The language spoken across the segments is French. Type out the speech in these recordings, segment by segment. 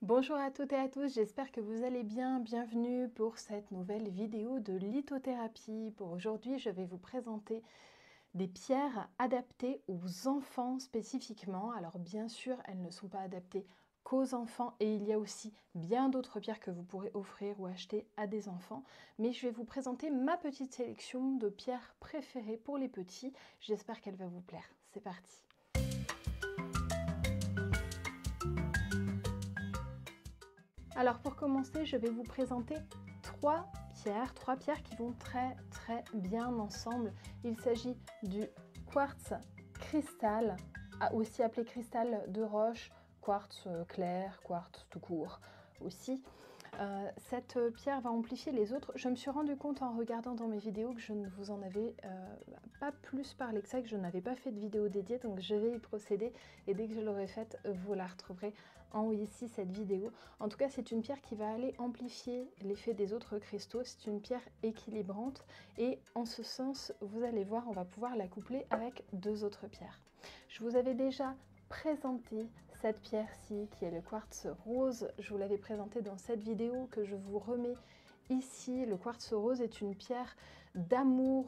Bonjour à toutes et à tous, j'espère que vous allez bien. Bienvenue pour cette nouvelle vidéo de lithothérapie. Pour aujourd'hui, je vais vous présenter des pierres adaptées aux enfants spécifiquement. Alors bien sûr, elles ne sont pas adaptées qu'aux enfants et il y a aussi bien d'autres pierres que vous pourrez offrir ou acheter à des enfants. Mais je vais vous présenter ma petite sélection de pierres préférées pour les petits. J'espère qu'elle va vous plaire. C'est parti. Alors pour commencer, je vais vous présenter trois pierres qui vont très bien ensemble. Il s'agit du quartz cristal, aussi appelé cristal de roche, quartz clair, quartz tout court aussi. Cette pierre va amplifier les autres. Je me suis rendu compte en regardant dans mes vidéos que je ne vous en avais pas plus parlé que ça, que je n'avais pas fait de vidéo dédiée, donc je vais y procéder et dès que je l'aurai faite, vous la retrouverez en haut ici, cette vidéo. En tout cas, c'est une pierre qui va aller amplifier l'effet des autres cristaux. C'est une pierre équilibrante et en ce sens, vous allez voir, on va pouvoir la coupler avec deux autres pierres. Je vous avais déjà présenté cette pierre-ci qui est le quartz rose. Je vous l'avais présenté dans cette vidéo que je vous remets ici. Le quartz rose est une pierre d'amour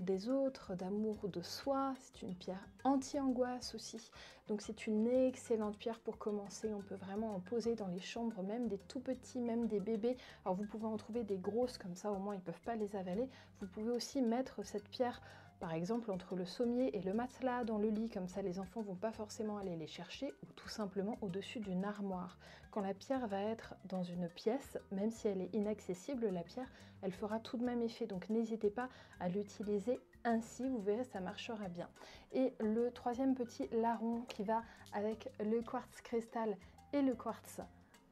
des autres, d'amour de soi. C'est une pierre anti-angoisse aussi. Donc c'est une excellente pierre pour commencer. On peut vraiment en poser dans les chambres, même des tout petits, même des bébés. Alors vous pouvez en trouver des grosses comme ça, au moins ils ne peuvent pas les avaler. Vous pouvez aussi mettre cette pierre par exemple entre le sommier et le matelas dans le lit, comme ça les enfants ne vont pas forcément aller les chercher, ou tout simplement au-dessus d'une armoire. Quand la pierre va être dans une pièce, même si elle est inaccessible, la pierre, elle fera tout de même effet, donc n'hésitez pas à l'utiliser ainsi, vous verrez, ça marchera bien. Et le troisième petit larron qui va avec le quartz cristal et le quartz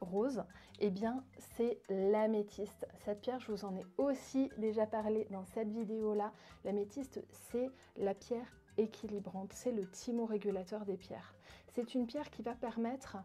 rose, eh bien c'est l'améthyste. Cette pierre, je vous en ai aussi déjà parlé dans cette vidéo-là. L'améthyste, c'est la pierre équilibrante, c'est le thymorégulateur des pierres. C'est une pierre qui va permettre,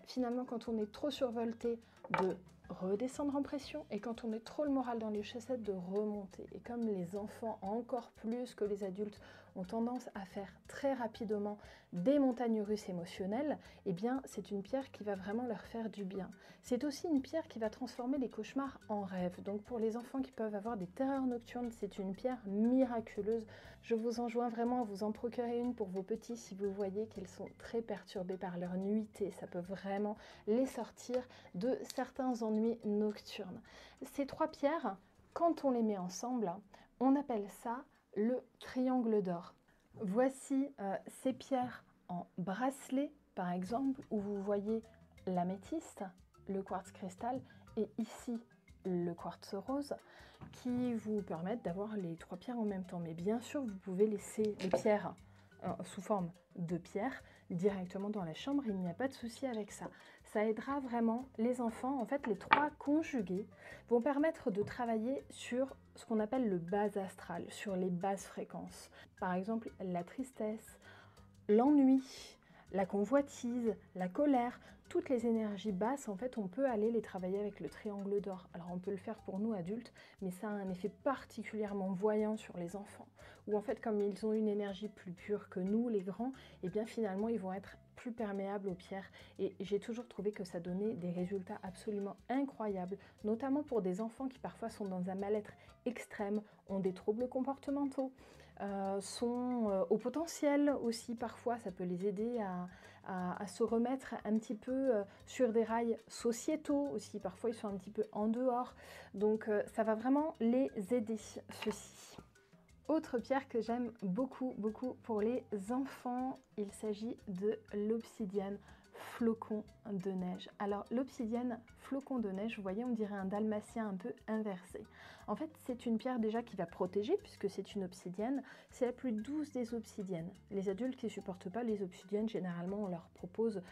finalement, quand on est trop survolté, de redescendre en pression et quand on est trop le moral dans les chaussettes, de remonter. Et comme les enfants, encore plus que les adultes, ont tendance à faire très rapidement des montagnes russes émotionnelles, eh bien c'est une pierre qui va vraiment leur faire du bien. C'est aussi une pierre qui va transformer les cauchemars en rêves. Donc pour les enfants qui peuvent avoir des terreurs nocturnes, c'est une pierre miraculeuse. Je vous enjoins vraiment à vous en procurer une pour vos petits si vous voyez qu'ils sont très perturbés par leur nuitée. Ça peut vraiment les sortir de certains ennuis nocturnes. Ces trois pierres, quand on les met ensemble, on appelle ça le triangle d'or. Voici ces pierres en bracelet, par exemple, où vous voyez l'améthyste, le quartz cristal, et ici le quartz rose, qui vous permettent d'avoir les trois pierres en même temps. Mais bien sûr, vous pouvez laisser les pierres sous forme de pierre directement dans la chambre, il n'y a pas de souci avec ça. Ça aidera vraiment les enfants. En fait, les trois conjugués vont permettre de travailler sur ce qu'on appelle le bas astral, sur les basses fréquences. Par exemple, la tristesse, l'ennui, la convoitise, la colère, toutes les énergies basses, en fait, on peut aller les travailler avec le triangle d'or. Alors, on peut le faire pour nous adultes, mais ça a un effet particulièrement voyant sur les enfants. Où en fait, comme ils ont une énergie plus pure que nous, les grands, et bien finalement, ils vont être plus perméables aux pierres. Et j'ai toujours trouvé que ça donnait des résultats absolument incroyables, notamment pour des enfants qui parfois sont dans un mal-être extrême, ont des troubles comportementaux, sont au potentiel aussi parfois, ça peut les aider à se remettre un petit peu sur des rails sociétaux aussi, parfois ils sont un petit peu en dehors, donc ça va vraiment les aider ceci. Autre pierre que j'aime beaucoup pour les enfants, il s'agit de l'obsidienne flocon de neige. Alors l'obsidienne flocon de neige, vous voyez, on dirait un dalmatien un peu inversé. En fait, c'est une pierre déjà qui va protéger puisque c'est une obsidienne. C'est la plus douce des obsidiennes. Les adultes qui ne supportent pas les obsidiennes, généralement on leur propose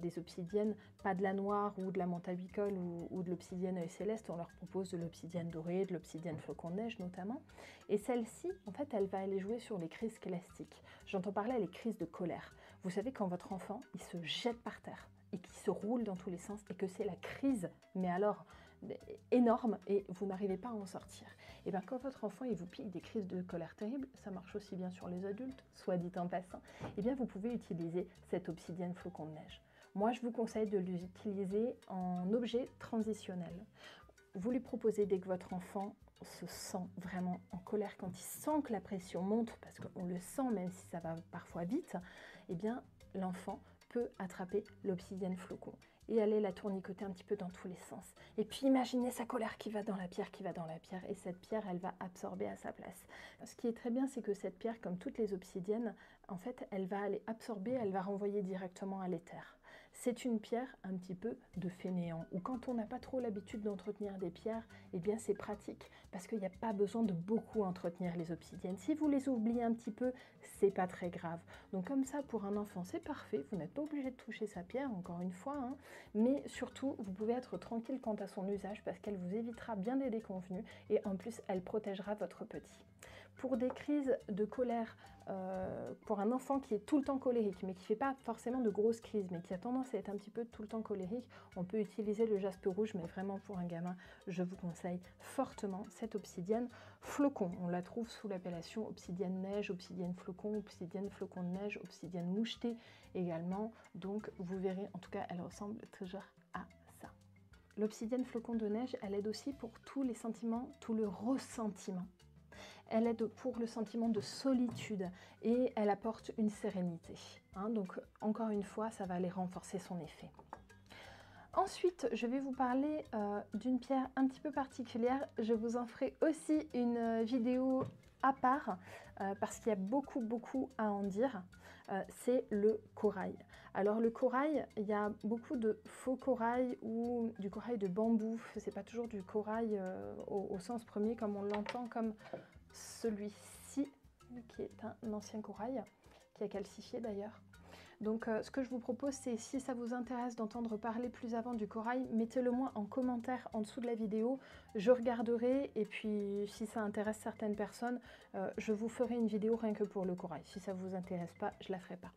des obsidiennes, pas de la noire ou de la menthe avicole ou de l'obsidienne œil céleste, on leur propose de l'obsidienne dorée, de l'obsidienne flocon de neige notamment. Et celle-ci, en fait, elle va aller jouer sur les crises classiques. J'entends parler les crises de colère. Vous savez, quand votre enfant, il se jette par terre et qu'il se roule dans tous les sens et que c'est la crise, mais alors énorme, et vous n'arrivez pas à en sortir. Et bien quand votre enfant il vous pique des crises de colère terribles, ça marche aussi bien sur les adultes, soit dit en passant, et bien vous pouvez utiliser cette obsidienne flocon de neige. Moi, je vous conseille de l'utiliser en objet transitionnel. Vous lui proposez dès que votre enfant se sent vraiment en colère, quand il sent que la pression monte, parce qu'on le sent même si ça va parfois vite, eh bien l'enfant peut attraper l'obsidienne flocon et aller la tournicoter un petit peu dans tous les sens. Et puis imaginez sa colère qui va dans la pierre, et cette pierre, elle va absorber à sa place. Ce qui est très bien, c'est que cette pierre, comme toutes les obsidiennes, en fait, elle va aller absorber, elle va renvoyer directement à l'éther. C'est une pierre un petit peu de fainéant, ou quand on n'a pas trop l'habitude d'entretenir des pierres, eh bien c'est pratique, parce qu'il n'y a pas besoin de beaucoup entretenir les obsidiennes. Si vous les oubliez un petit peu, c'est pas très grave. Donc comme ça, pour un enfant, c'est parfait, vous n'êtes pas obligé de toucher sa pierre, encore une fois, hein, mais surtout, vous pouvez être tranquille quant à son usage, parce qu'elle vous évitera bien des déconvenues, et en plus, elle protégera votre petit. Pour des crises de colère, pour un enfant qui est tout le temps colérique, mais qui ne fait pas forcément de grosses crises, mais qui a tendance à être un petit peu tout le temps colérique, on peut utiliser le jaspe rouge, mais vraiment pour un gamin, je vous conseille fortement cette obsidienne flocon. On la trouve sous l'appellation obsidienne neige, obsidienne flocon de neige, obsidienne mouchetée également. Donc vous verrez, en tout cas, elle ressemble toujours à ça. L'obsidienne flocon de neige, elle aide aussi pour tous les sentiments, tout le ressentiment. Elle aide pour le sentiment de solitude et elle apporte une sérénité. Hein, donc encore une fois, ça va aller renforcer son effet. Ensuite, je vais vous parler d'une pierre un petit peu particulière. Je vous en ferai aussi une vidéo à part parce qu'il y a beaucoup à en dire. C'est le corail. Alors le corail, il y a beaucoup de faux corail ou du corail de bambou. C'est pas toujours du corail au sens premier comme on l'entend, comme celui-ci qui est un ancien corail qui a calcifié d'ailleurs. Donc ce que je vous propose, c'est, si ça vous intéresse d'entendre parler plus avant du corail, mettez-le moi en commentaire en dessous de la vidéo, je regarderai, et puis si ça intéresse certaines personnes, je vous ferai une vidéo rien que pour le corail. Si ça ne vous intéresse pas, je la ferai pas.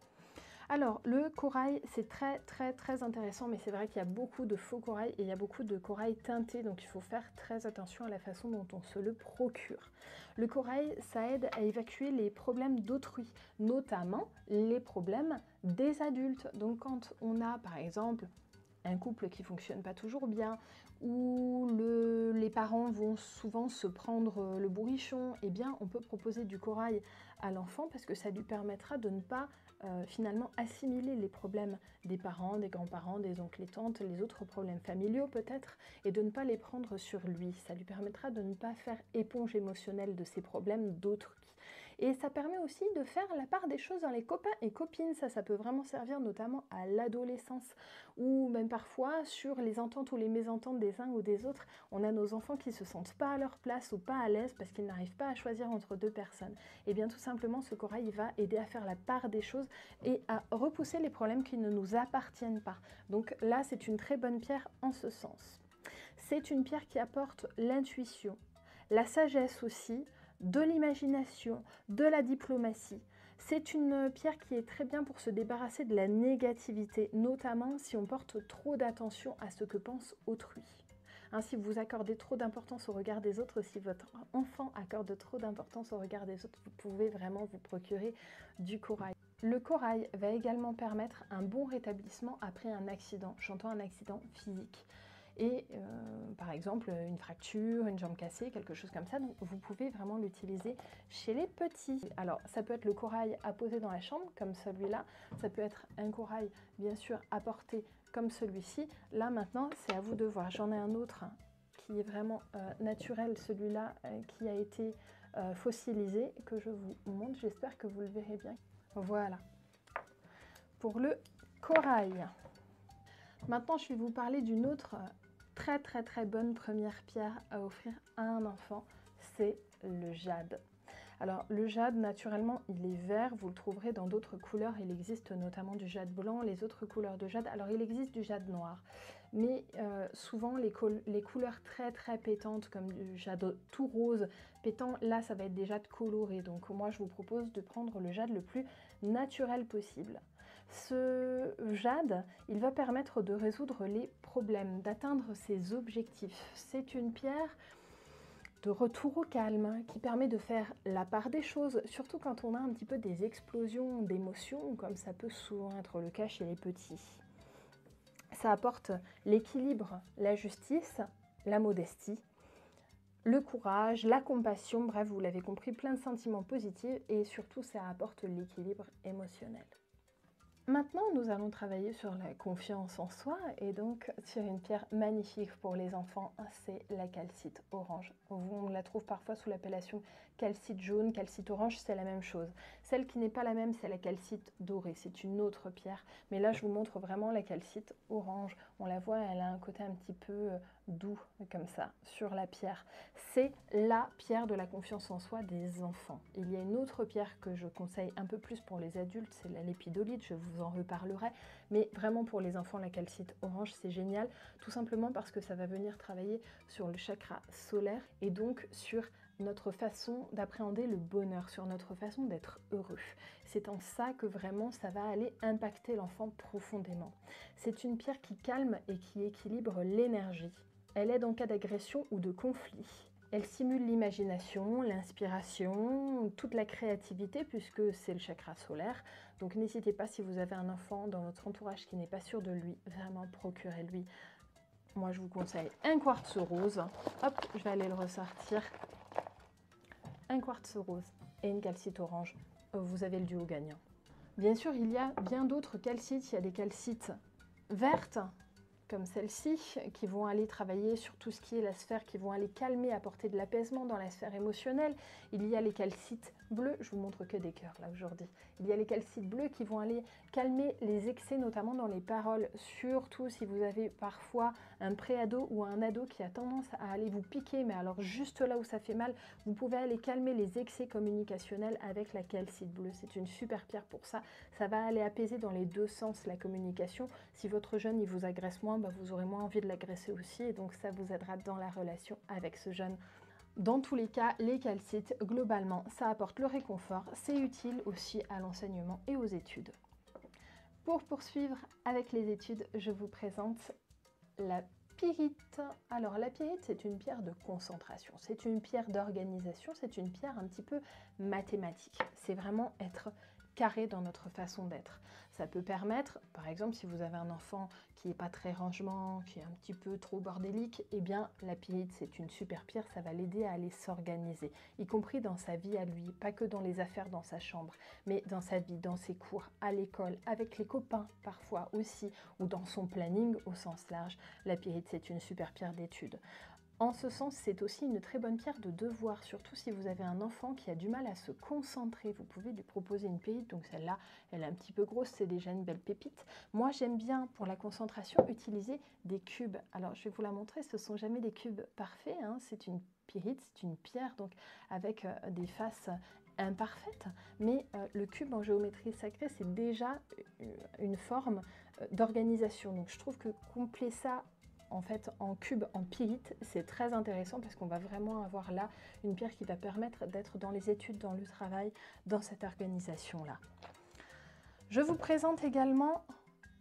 Alors, le corail, c'est très intéressant, mais c'est vrai qu'il y a beaucoup de faux corail et il y a beaucoup de corail teinté, donc il faut faire très attention à la façon dont on se le procure. Le corail, ça aide à évacuer les problèmes d'autrui, notamment les problèmes des adultes. Donc quand on a, par exemple, un couple qui ne fonctionne pas toujours bien, où les parents vont souvent se prendre le bourrichon, eh bien on peut proposer du corail à l'enfant parce que ça lui permettra de ne pas finalement assimiler les problèmes des parents, des grands-parents, des oncles et tantes, les autres problèmes familiaux peut-être, et de ne pas les prendre sur lui. Ça lui permettra de ne pas faire éponge émotionnelle de ces problèmes d'autrui. Et ça permet aussi de faire la part des choses dans les copains et copines. Ça peut vraiment servir notamment à l'adolescence, ou même parfois sur les ententes ou les mésententes des uns ou des autres. On a nos enfants qui ne se sentent pas à leur place ou pas à l'aise parce qu'ils n'arrivent pas à choisir entre deux personnes. Et bien tout simplement, ce corail va aider à faire la part des choses et à repousser les problèmes qui ne nous appartiennent pas. Donc là, c'est une très bonne pierre en ce sens. C'est une pierre qui apporte l'intuition, la sagesse aussi, de l'imagination, de la diplomatie. C'est une pierre qui est très bien pour se débarrasser de la négativité, notamment si on porte trop d'attention à ce que pense autrui. Hein, si vous accordez trop d'importance au regard des autres, si votre enfant accorde trop d'importance au regard des autres, vous pouvez vraiment vous procurer du corail. Le corail va également permettre un bon rétablissement après un accident, j'entends un accident physique. Et par exemple une fracture, une jambe cassée, quelque chose comme ça, donc vous pouvez vraiment l'utiliser chez les petits. Alors ça peut être le corail à poser dans la chambre comme celui-là, ça peut être un corail bien sûr à porter comme celui-ci. Là maintenant c'est à vous de voir. J'en ai un autre qui est vraiment naturel, celui-là qui a été fossilisé, que je vous montre, j'espère que vous le verrez bien. Voilà, pour le corail. Maintenant je vais vous parler d'une autre très bonne première pierre à offrir à un enfant, c'est le jade. Alors le jade, naturellement, il est vert, vous le trouverez dans d'autres couleurs, il existe notamment du jade blanc, les autres couleurs de jade, alors il existe du jade noir, mais souvent les couleurs très pétantes, comme du jade tout rose pétant, là ça va être des jades colorés, donc moi je vous propose de prendre le jade le plus naturel possible. Ce jade, il va permettre de résoudre les problèmes, d'atteindre ses objectifs. C'est une pierre de retour au calme qui permet de faire la part des choses, surtout quand on a un petit peu des explosions d'émotions, comme ça peut souvent être le cas chez les petits. Ça apporte l'équilibre, la justice, la modestie, le courage, la compassion, bref, vous l'avez compris, plein de sentiments positifs et surtout ça apporte l'équilibre émotionnel. Maintenant, nous allons travailler sur la confiance en soi et donc sur une pierre magnifique pour les enfants, c'est la calcite orange. On la trouve parfois sous l'appellation calcite jaune, calcite orange, c'est la même chose. Celle qui n'est pas la même, c'est la calcite dorée, c'est une autre pierre. Mais là, je vous montre vraiment la calcite orange. On la voit, elle a un côté un petit peu doux, comme ça, sur la pierre. C'est la pierre de la confiance en soi des enfants. Il y a une autre pierre que je conseille un peu plus pour les adultes, c'est la lépidolite, je vous en reparlerai, mais vraiment pour les enfants, la calcite orange, c'est génial, tout simplement parce que ça va venir travailler sur le chakra solaire et donc sur notre façon d'appréhender le bonheur, sur notre façon d'être heureux. C'est en ça que vraiment ça va aller impacter l'enfant profondément. C'est une pierre qui calme et qui équilibre l'énergie. Elle aide en cas d'agression ou de conflit. Elle simule l'imagination, l'inspiration, toute la créativité puisque c'est le chakra solaire. Donc n'hésitez pas, si vous avez un enfant dans votre entourage qui n'est pas sûr de lui, vraiment procurez-lui. Moi je vous conseille un quartz rose. Hop, je vais aller le ressortir. Un quartz rose et une calcite orange. Vous avez le duo gagnant. Bien sûr, il y a bien d'autres calcites. Il y a des calcites vertes, comme celle-ci, qui vont aller travailler sur tout ce qui est la sphère, qui vont aller calmer, apporter de l'apaisement dans la sphère émotionnelle. Il y a les calcites bleus, je vous montre que des cœurs là aujourd'hui. Il y a les calcites bleus qui vont aller calmer les excès, notamment dans les paroles, surtout si vous avez parfois un pré-ado ou un ado qui a tendance à aller vous piquer, mais alors juste là où ça fait mal, vous pouvez aller calmer les excès communicationnels avec la calcite bleue. C'est une super pierre pour ça. Ça va aller apaiser dans les deux sens la communication. Si votre jeune il vous agresse moins, vous aurez moins envie de l'agresser aussi et donc ça vous aidera dans la relation avec ce jeune. Dans tous les cas, les calcites, globalement, ça apporte le réconfort, c'est utile aussi à l'enseignement et aux études. Pour poursuivre avec les études, je vous présente la pyrite. Alors la pyrite, c'est une pierre de concentration, c'est une pierre d'organisation, c'est une pierre un petit peu mathématique. C'est vraiment être carré dans notre façon d'être. Ça peut permettre, par exemple, si vous avez un enfant qui n'est pas très rangement, qui est un petit peu trop bordélique, eh bien la pyrite, c'est une super pierre, ça va l'aider à aller s'organiser, y compris dans sa vie à lui, pas que dans les affaires dans sa chambre, mais dans sa vie, dans ses cours, à l'école, avec les copains parfois aussi, ou dans son planning au sens large. La pyrite, c'est une super pierre d'étude. En ce sens, c'est aussi une très bonne pierre de devoir, surtout si vous avez un enfant qui a du mal à se concentrer. Vous pouvez lui proposer une pyrite, donc celle-là, elle est un petit peu grosse, c'est déjà une belle pépite. Moi, j'aime bien, pour la concentration, utiliser des cubes. Alors, je vais vous la montrer, ce ne sont jamais des cubes parfaits, hein. C'est une pyrite, c'est une pierre, donc avec des faces imparfaite, mais le cube en géométrie sacrée, c'est déjà une forme d'organisation. Donc je trouve que coupler ça en fait en cube, en pyrite, c'est très intéressant parce qu'on va vraiment avoir là une pierre qui va permettre d'être dans les études, dans le travail, dans cette organisation-là. Je vous présente également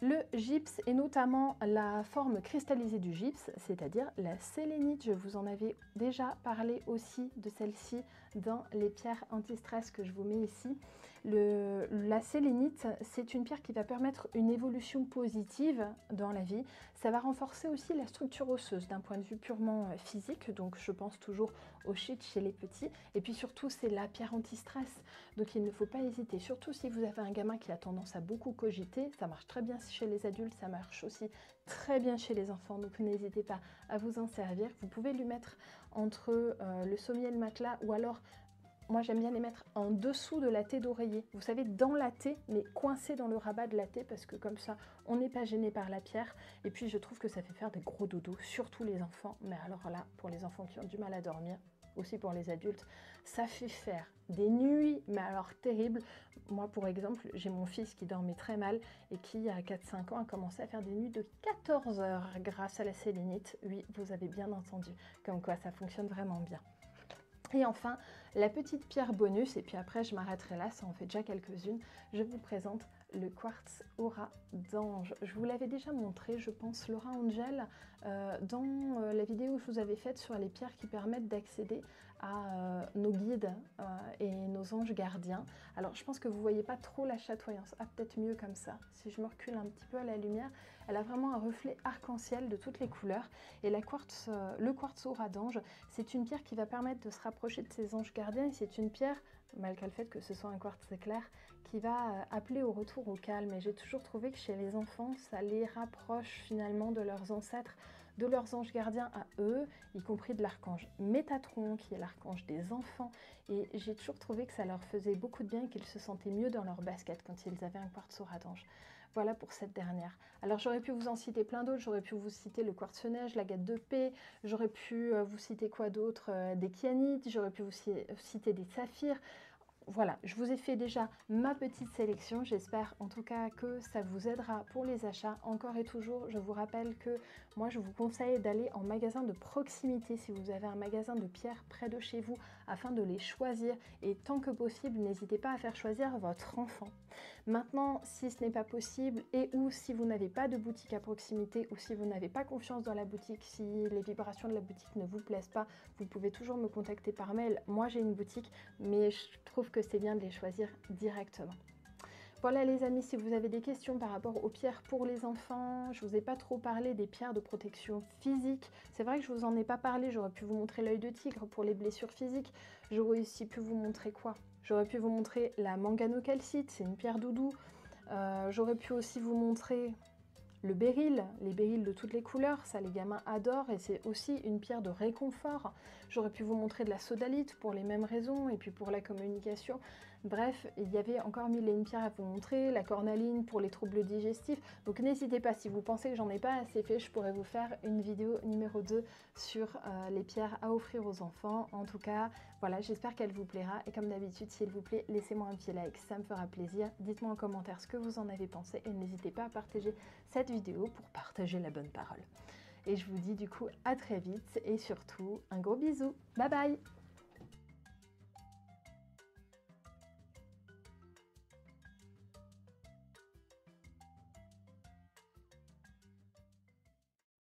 le gypse et notamment la forme cristallisée du gypse, c'est-à-dire la sélénite. Je vous en avais déjà parlé aussi de celle-ci dans les pierres anti-stress que je vous mets ici. La sélénite, c'est une pierre qui va permettre une évolution positive dans la vie. Ça va renforcer aussi la structure osseuse d'un point de vue purement physique, donc je pense toujours au shit chez les petits. Et puis surtout, c'est la pierre anti-stress, donc il ne faut pas hésiter, surtout si vous avez un gamin qui a tendance à beaucoup cogiter. Ça marche très bien chez les adultes, ça marche aussi très bien chez les enfants, donc n'hésitez pas à vous en servir. Vous pouvez lui mettre entre le sommier et le matelas, ou alors moi j'aime bien les mettre en dessous de la thé d'oreiller, vous savez, dans la thé, mais coincé dans le rabat de la thé, parce que comme ça on n'est pas gêné par la pierre. Et puis je trouve que ça fait faire des gros dodos, surtout les enfants, mais alors là pour les enfants qui ont du mal à dormir, aussi pour les adultes, ça fait faire des nuits, mais alors terribles. Moi, pour exemple, j'ai mon fils qui dormait très mal et qui, à 4-5 ans, a commencé à faire des nuits de 14 heures grâce à la sélénite. Oui, vous avez bien entendu, comme quoi ça fonctionne vraiment bien. Et enfin, la petite pierre bonus, et puis après je m'arrêterai là, ça en fait déjà quelques-unes, je vous présente le quartz aura d'ange. Je vous l'avais déjà montré, je pense, Laura Angel, dans la vidéo que je vous avais faite sur les pierres qui permettent d'accéder à nos guides et nos anges gardiens. Alors je pense que vous ne voyez pas trop la chatoyance, peut-être mieux comme ça, si je me recule un petit peu à la lumière. Elle a vraiment un reflet arc-en-ciel de toutes les couleurs, et le quartz aura d'ange, c'est une pierre qui va permettre de se rapprocher de ses anges gardiens, et c'est une pierre, malgré le fait que ce soit un quartz clair, qui va appeler au retour au calme. Et j'ai toujours trouvé que chez les enfants, ça les rapproche finalement de leurs ancêtres, de leurs anges gardiens à eux, y compris de l'archange Métatron, qui est l'archange des enfants. Et j'ai toujours trouvé que ça leur faisait beaucoup de bien et qu'ils se sentaient mieux dans leur basket quand ils avaient un quartz aura d'ange. Voilà pour cette dernière. Alors j'aurais pu vous en citer plein d'autres, j'aurais pu vous citer le quartz neige, l'agate de paix, j'aurais pu vous citer quoi d'autre, des kyanites, j'aurais pu vous citer des saphirs. Voilà, je vous ai fait déjà ma petite sélection. J'espère en tout cas que ça vous aidera pour les achats. Encore et toujours, je vous rappelle que moi, je vous conseille d'aller en magasin de proximité si vous avez un magasin de pierres près de chez vous afin de les choisir. Et tant que possible, n'hésitez pas à faire choisir votre enfant. Maintenant, si ce n'est pas possible et ou si vous n'avez pas de boutique à proximité ou si vous n'avez pas confiance dans la boutique, si les vibrations de la boutique ne vous plaisent pas, vous pouvez toujours me contacter par mail. Moi, j'ai une boutique, mais je trouve que c'est bien de les choisir directement. Voilà les amis, si vous avez des questions par rapport aux pierres pour les enfants, je ne vous ai pas trop parlé des pierres de protection physique. C'est vrai que je ne vous en ai pas parlé, j'aurais pu vous montrer l'œil de tigre pour les blessures physiques. J'aurais aussi pu vous montrer quoi? J'aurais pu vous montrer la manganocalcite, c'est une pierre doudou. J'aurais pu aussi vous montrer le béryl, les béryls de toutes les couleurs, ça les gamins adorent et c'est aussi une pierre de réconfort. J'aurais pu vous montrer de la sodalite pour les mêmes raisons et puis pour la communication. Bref, il y avait encore mille et une pierres à vous montrer, la cornaline pour les troubles digestifs. Donc n'hésitez pas, si vous pensez que j'en ai pas assez fait, je pourrais vous faire une vidéo numéro 2 sur les pierres à offrir aux enfants. En tout cas, voilà, j'espère qu'elle vous plaira et comme d'habitude, s'il vous plaît, laissez-moi un petit like, ça me fera plaisir. Dites-moi en commentaire ce que vous en avez pensé et n'hésitez pas à partager cette vidéo pour partager la bonne parole. Et je vous dis du coup à très vite et surtout un gros bisou. Bye bye!